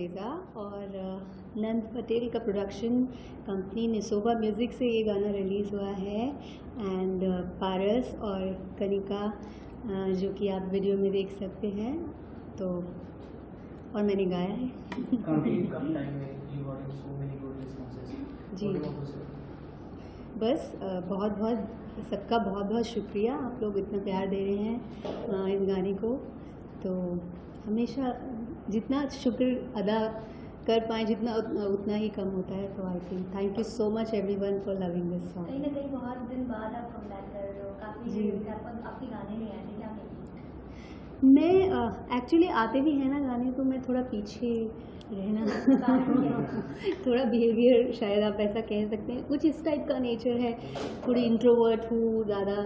फेज़ा और नंद पटेल का production company निसोबा music से ये गाना रिलीज़ हुआ है। एंड पारस और कनिका जो कि आप वीडियो में देख सकते हैं, तो और मैंने गाया है। जी, बस बहुत बहुत सबका बहुत बहुत शुक्रिया, आप लोग इतना प्यार दे रहे हैं इस गाने को। तो हमेशा जितना शुक्र अदा कर पाएँ जितना उतना ही कम होता है। तो I think thank you so much everyone for loving this song. कहीं ना कहीं बहुत दिन बाद आप कमबैक कर रहे हो, काफ़ी दिन से आपके गाने नहीं आए थे, क्या नहीं? मैं एक्चुअली आते भी हैं ना गाने, तो मैं थोड़ा पीछे रहना थोड़ा बिहेवियर शायद आप ऐसा कह सकते हैं, कुछ इस टाइप का नेचर है। थोड़ी इंट्रोवर्ट हूँ, ज़्यादा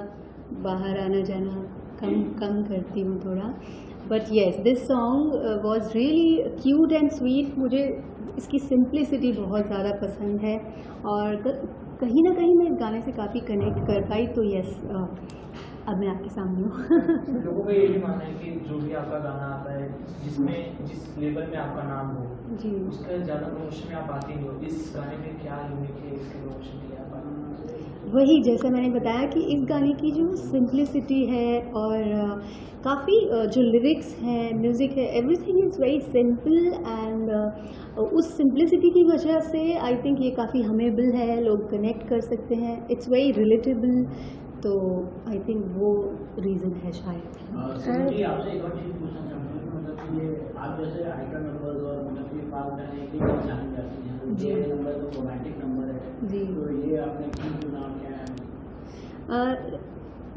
बाहर आना जाना कम करती हूँ थोड़ा। But yes, this song was really cute and sweet. मुझे इसकी सिंप्लिसिटी बहुत ज़्यादा पसंद है और कहीं ना कहीं मैं इस गाने से काफ़ी कनेक्ट कर पाई। तो येस, अब मैं आपके सामने हूँ। लोगों का ये भी मानना है कि जो भी आपका गाना आता है, जिस लेवल में आपका नाम हो, जी, उसका ज़्यादा प्रमोशन में आप आते नहीं हो। इस गाने में क्या यूनिक है इसके प्रमोशन के लिए आप आते? वही जैसा मैंने बताया कि इस गाने की जो सिंप्लिसिटी है और काफ़ी जो लिरिक्स हैं, म्यूज़िक है, everything is very simple and उस सिंप्लिसिटी की वजह से आई थिंक ये काफ़ी हमेबल है, लोग कनेक्ट कर सकते हैं, इट्स वेरी रिलेटेबल। तो आई थिंक वो रीज़न है शायद। आपसे एक और चीज़ पूछना चाहूँगा कि मतलब कि ये आप जैसे आइटम नंबर्स और मतलब कि फास्ट गाने की जानी जाती हैं, जी, ये नंबर तो रोमांटिक नंबर है जी, तो ये आपने क्यों चुना, क्या है?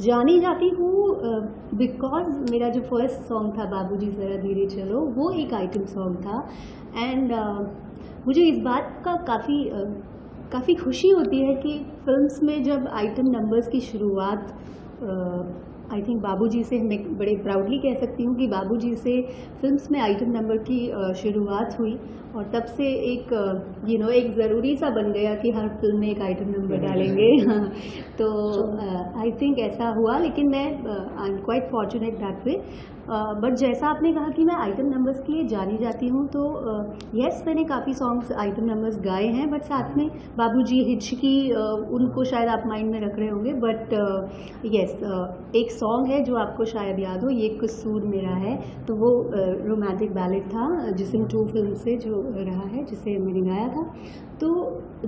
जानी जाती हूँ बिकॉज मेरा जो फर्स्ट सॉन्ग था बाबूजी ज़रा धीरे चलो, वो एक आइटम सॉन्ग था। एंड मुझे इस बात का काफ़ी खुशी होती है कि फिल्म्स में जब आइटम नंबर्स की शुरुआत आई थिंक बाबूजी से, मैं बड़े प्राउडली कह सकती हूँ कि बाबूजी से फिल्म्स में आइटम नंबर की शुरुआत हुई और तब से एक एक ज़रूरी सा बन गया कि हर फिल्म में एक आइटम नंबर डालेंगे। तो आई थिंक ऐसा हुआ, लेकिन मैं I am quite fortunate that way. But जैसा आपने कहा कि मैं आइटम नंबर्स के लिए जानी जाती हूँ, तो येस, मैंने काफ़ी सॉन्ग्स आइटम नंबर्स गाए हैं, बट साथ में बाबूजी, हिचकी, उनको शायद आप माइंड में रख रहे होंगे। बट येस, एक सॉन्ग है जो आपको शायद याद हो, ये कसूर मेरा है, तो वो रोमांटिक बैलेड था जिसम 2 फिल्म से जो रहा है, जिसे मैंने गाया था। तो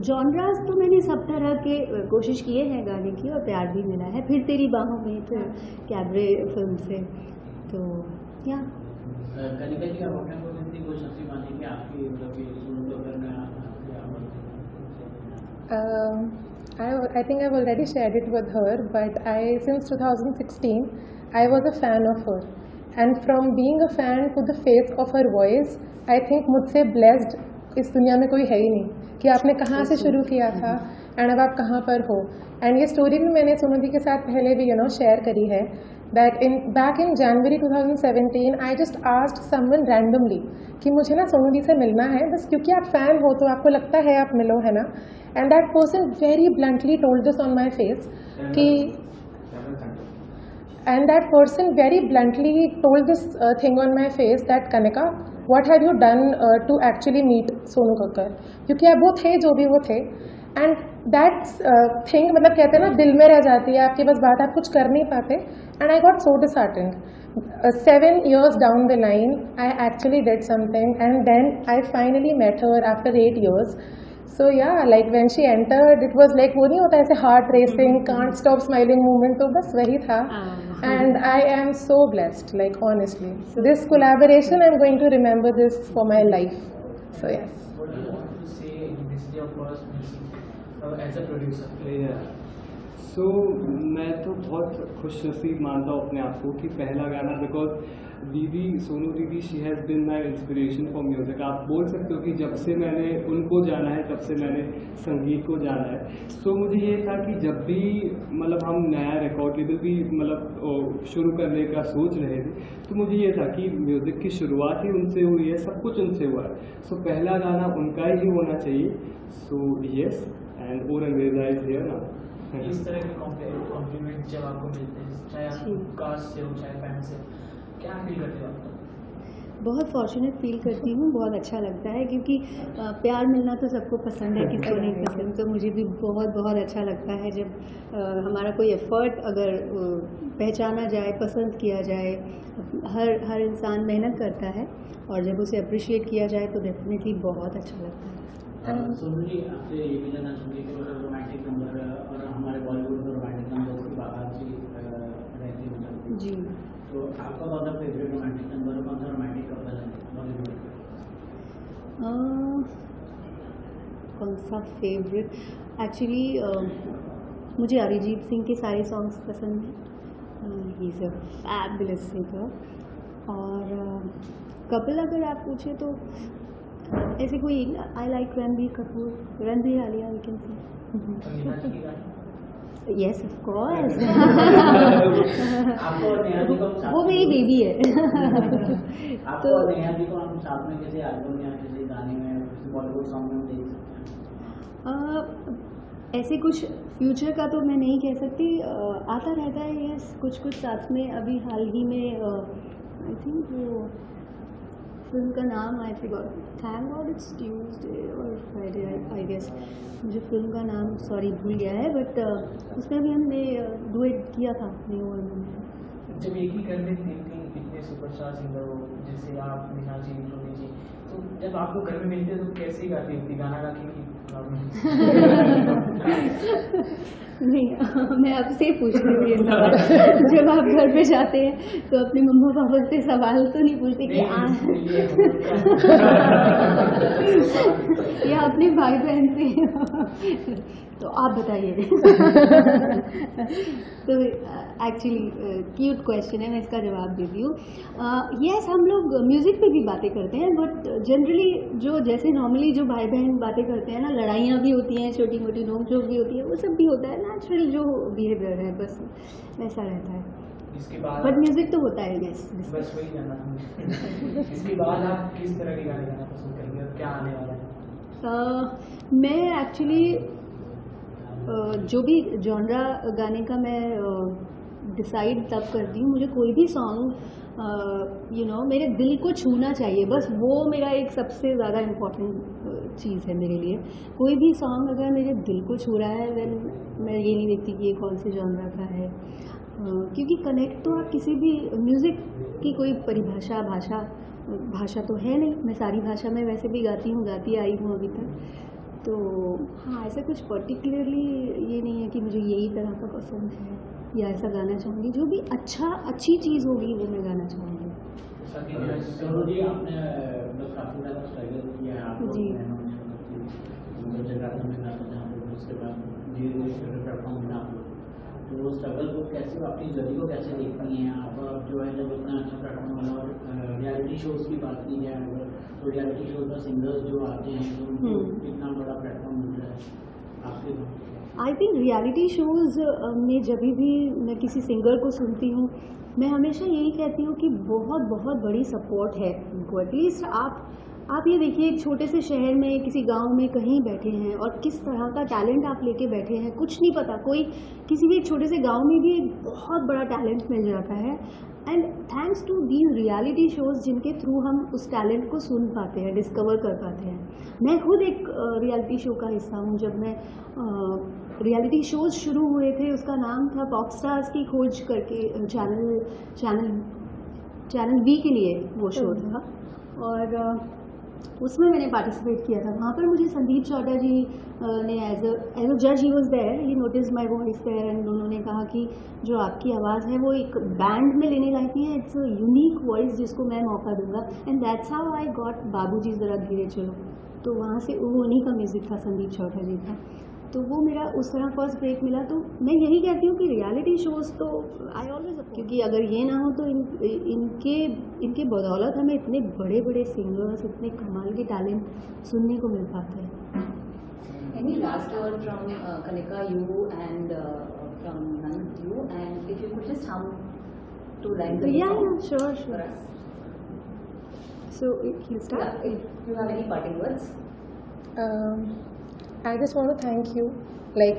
जॉनरास तो मैंने सब तरह के कोशिश किए हैं गाने की और प्यार भी मिला है। फिर तेरी बाहों में, तो कैबरे फिल्म से। तो या कनिका जी, आप अपने को कितनी कोई शक्ति मानी कि आपकी मतलब कि सुनो तो करना I think I've already shared it with her, but since 2016, I was a fan of her. And from being a fan to the face of her voice, I think मुझसे blessed इस दुनिया में कोई है ही नहीं कि आपने कहाँ से शुरू किया था एंड अब आप कहाँ पर हो। एंड ये स्टोरी भी मैंने सोनू जी के साथ पहले भी शेयर करी है, that back in January 2017, I just asked someone randomly कि मुझे ना सोनू जी से मिलना है, बस क्योंकि आप फ़ैन हो तो आपको लगता है आप मिलो, है ना। And that person very bluntly told this on my face कि and that person very bluntly told this thing on my face that Kanika, what have you done to actually meet Sonu Kakkar, क्योंकि अब वो थे जो भी वो थे। And that thing मतलब कहते हैं ना, दिल में रह जाती है आपकी बस बात, आप कुछ कर नहीं पाते। And I got so disheartened। 7 years down the line, I actually did something and then I finally met her after 8 years। So yeah, like when she entered, it was like वो नहीं होता ऐसे heart racing, can't stop smiling moment, तो बस वही था। And I am so blessed, like honestly, this collaboration I'm going to remember this for my life। So yes। What do you want to say in this day of first music as a producer? So मैं तो बहुत खुशनसीब मानता हूँ अपने आप को कि पहला गाना, बिकॉज दीदी, सोनू दीदी, she has been my inspiration for music. आप बोल सकते हो कि जब से मैंने उनको जाना है तब से मैंने संगीत को जाना है। सो मुझे ये था कि जब भी मतलब हम नया रिकॉर्ड लेबल भी मतलब शुरू करने का सोच रहे थे, तो मुझे ये था कि म्यूज़िक की शुरुआत ही उनसे हुई है, सब कुछ उनसे हुआ है। सो पहला गाना उनका ही होना चाहिए। So yes, and O Rangreza is here now. इस तरह के कॉम्प्लीमेंट जब आपको मिलते हैं, चाहे आप कास्ट से हो चाहे फैन से, क्या फील करते हो आप? बहुत फॉर्चुनेट फील करती हूँ, बहुत अच्छा लगता है क्योंकि प्यार मिलना तो सबको पसंद है, किसको नहीं पसंद। तो मुझे भी बहुत बहुत अच्छा लगता है जब हमारा कोई एफ़र्ट अगर पहचाना जाए, पसंद किया जाए। हर इंसान मेहनत करता है और जब उसे अप्रिशिएट किया जाए तो डेफिनेटली बहुत अच्छा लगता है। सोनू जी, आपसे ये भी जानना चाहूँगी कि मतलब रोमांटिक नंबर और हमारे बॉलीवुड में रोमांटिक नंबर की बात रहती है जी, तो आपका कौन सा फेवरेट रोमांटिक नंबर, कौन सा रोमांटिक कपल है बॉलीवुड का? कौन सा फेवरेट? एक्चुअली मुझे अरिजीत सिंह के सारे सॉन्ग्स पसंद हैं। He is a fabulous singer. और कपल अगर आप पूछे तो ऐसे कोई I like Ranbir Kapoor, Ranbir Alia, we can say. Yes of course. आपको और नेहा जी को हम साथ वो में- मेरी बेबी है। आपको और नेहा जी को हम साथ में किसी एल्बम या किसी गाने में, किसी बॉलीवुड सॉन्ग में हम देख सकते हैं? ऐसे कुछ फ्यूचर का तो मैं नहीं कह सकती, आता रहता है यस कुछ कुछ साथ में। अभी हाल ही में आई थिंक वो फिल्म का नाम I forgot, thank God it's Tuesday और फ्राइडे आई गेस, मुझे फिल्म का नाम सॉरी भूल गया है, बट उसमें भी हमने डुएट किया था न्यू एल्बम में। जब एक ही घर में तीन इतने सुपरस्टार सिंगर हो जैसे आप, नेहा जी, सोनी जी, तो जब आपको घर में मिलते तो कैसे गाती थी, गाना गा के? नहीं, मैं आपसे पूछ रही हूँ ये सवाल। जब आप घर पे जाते हैं तो अपने मम्मा पापा से सवाल तो नहीं पूछते कि या अपने भाई बहन से? तो आप बताइए। तो एक्चुअली क्यूट क्वेश्चन है, मैं इसका जवाब देती हूँ। यस, हम लोग म्यूज़िक पे भी बातें करते हैं, बट जनरली जो जैसे नॉर्मली जो भाई बहन बातें करते हैं ना, लड़ाइयाँ भी होती हैं, छोटी मोटी नोक झोंक भी होती है, वो सब भी होता है, नेचुरल जो बिहेवियर है बस वैसा रहता है। इसके बाद बट म्यूज़िक तो होता है यस। बस वही जानना था। इसके बाद आप किस तरह के गाने गाना पसंद करेंगे और क्या आने वाला है? मैं एक्चुअली जो भी जॉनरा गाने का मैं डिसाइड तब करती हूँ, मुझे कोई भी सॉन्ग मेरे दिल को छूना चाहिए, बस वो मेरा एक सबसे ज़्यादा इम्पोर्टेंट चीज़ है मेरे लिए। कोई भी सॉन्ग अगर मेरे दिल को छू रहा है, देन मैं ये नहीं देखती कि ये कौन से जॉनरा का है, क्योंकि कनेक्ट तो आप किसी भी म्यूज़िक की कोई परिभाषा भाषा तो है नहीं। मैं सारी भाषा में वैसे भी गाती आई हूँ अभी तक। तो हाँ, ऐसा कुछ पर्टिकुलरली ये नहीं है कि मुझे यही तरह का पसंद है या ऐसा गाना चाहूँगी। जो भी अच्छी चीज़ होगी वो मैं गाना चाहूँगी। सोनू जी, आपने काफ़ी ज़्यादा स्ट्रगल किया है, आप लोग जी। जगह में गाते जहाँ पे उसके बाद धीरे धीरे प्लेटफॉर्म मिला आप लोग, तो वो स्ट्रगल को कैसे, अपनी जर्नी को कैसे देखती हैं आप? अब जो है जब इतना अच्छा प्लेटफॉर्म मिला और रियलिटी शोज़ की बात की जाए अगर, तो रियलिटी शोज़ में सिंगर्स जो आते हैं तो उनको इतना बड़ा प्लेटफॉर्म मिल रहा है, आपके? आई थिंक रियलिटी शोज़ में जब भी मैं किसी सिंगर को सुनती हूँ, मैं हमेशा यही कहती हूँ कि बहुत बहुत बड़ी सपोर्ट है उनको। एटलीस्ट आप ये देखिए, एक छोटे से शहर में, किसी गांव में कहीं बैठे हैं और किस तरह का टैलेंट आप लेके बैठे हैं, कुछ नहीं पता। कोई किसी भी एक छोटे से गांव में भी एक बहुत बड़ा टैलेंट मिल जाता है, and thanks to these reality shows जिनके थ्रू हम उस टैलेंट को सुन पाते हैं, डिस्कवर कर पाते हैं। मैं खुद एक रियलिटी शो का हिस्सा हूँ। जब मैं रियलिटी शोज़ शुरू हुए थे, उसका नाम था पॉप स्टार्स की खोज करके, चैनल वी के लिए वो शो था, और उसमें मैंने पार्टिसिपेट किया था। वहाँ पर मुझे संदीप चौटा जी ने एज अ जज he was there, he notice my voice there, and उन्होंने कहा कि जो आपकी आवाज़ है वो एक बैंड में लेने लायक है, इट्स अ यूनिक वॉइस जिसको मैं मौका दूंगा। And that's how I got बाबूजी ज़रा धीरे चलो। तो वहाँ से वो उन्हीं का म्यूज़िक था, संदीप चौटा जी का। तो वो मेरा उस तरह फर्स्ट ब्रेक मिला। तो मैं यही कहती हूँ कि रियलिटी शोज़ तो आई ऑलवेज, क्योंकि अगर ये ना हो तो इनके बदौलत हमें इतने बड़े बड़े सिंगर्स, इतने कमाल के टैलेंट सुनने को मिल पाते हैं। Any last word from Kanika, you and from Nanit, you, and if you could just hum 2 lines of the Yeah, song sure. for us. So he'll start. Yeah, if you have any parting words. I just want to thank you,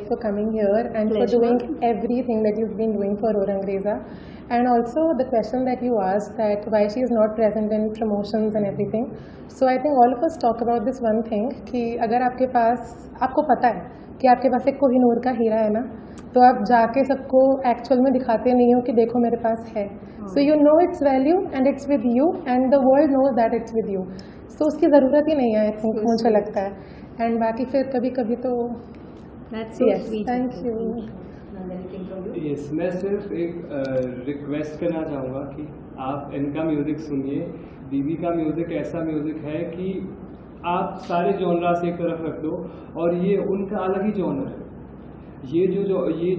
for coming here and Pleasure. for doing everything that you've been doing for Orangeza. And also the question that you asked, that why she is not present in promotions and everything. So I think all of us talk about this one thing कि अगर आपके पास, आपको पता है कि आपके पास एक कोहिनूर का हीरा है ना, तो आप जाके सबको एक्चुअल में दिखाते नहीं हो कि देखो मेरे पास है. So you know its value and it's with you and the world knows that it's with you. So उसकी ज़रूरत ही नहीं है, I think, मुझे लगता है. And बाकी फिर कभी कभी तो That's so yes, sweet. thank you. Yes, मैं सिर्फ एक रिक्वेस्ट करना चाहूँगा कि आप इनका म्यूज़िक सुनिए. दीदी का म्यूज़िक ऐसा म्यूज़िक है कि आप सारे जॉनरास एक तरफ रख दो और ये उनका अलग ही जॉनर है. ये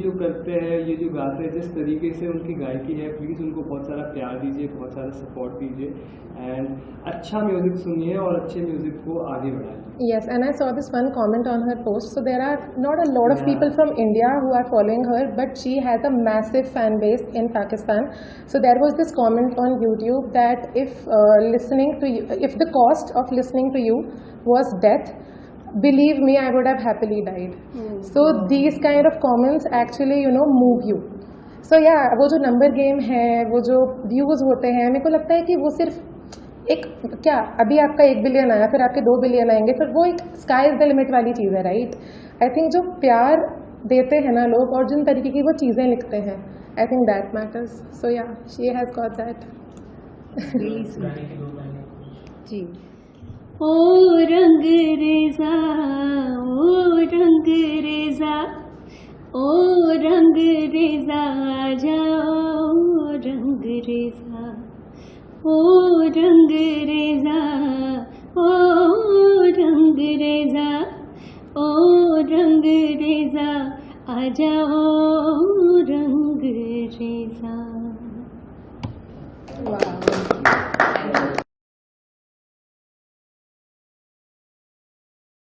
जो करते हैं, ये जो गाते हैं, जिस तरीके से उनकी गायकी है, प्लीज़ उनको बहुत सारा प्यार दीजिए, बहुत सारा सपोर्ट दीजिए एंड अच्छा म्यूज़िक सुनिए और अच्छे म्यूज़िक को आगे बढ़ाइए. Yes, and I saw this one comment on her post. So there are not a lot of people from India who are following her, but she has a massive fan base in Pakistan. So there was this comment on YouTube that if if the cost of listening to you was death, believe me, I would have happily died. So these kind of comments actually, move you. So yeah, वो जो number game है, वो जो views होते हैं, मेरे को लगता है कि वो सिर्फ एक क्या, अभी आपका 1 बिलियन आया, फिर आपके 2 बिलियन आएंगे, फिर वो एक स्काई इज द लिमिट वाली चीज़ है, राइट. आई थिंक जो प्यार देते हैं ना लोग और जिन तरीके की वो चीज़ें लिखते हैं, आई थिंक दैट मैटर्स. सो या, शी हैज़ गॉट दैट. जी. ओ रंग रेजा, ओ रंग रेजा, ओ रंग रेजा, जाओ रंग रेजा, ओ रंग रेजा, ओ रंग रेजा, ओ रंग रेजा, आ जाओ रंग रेजा.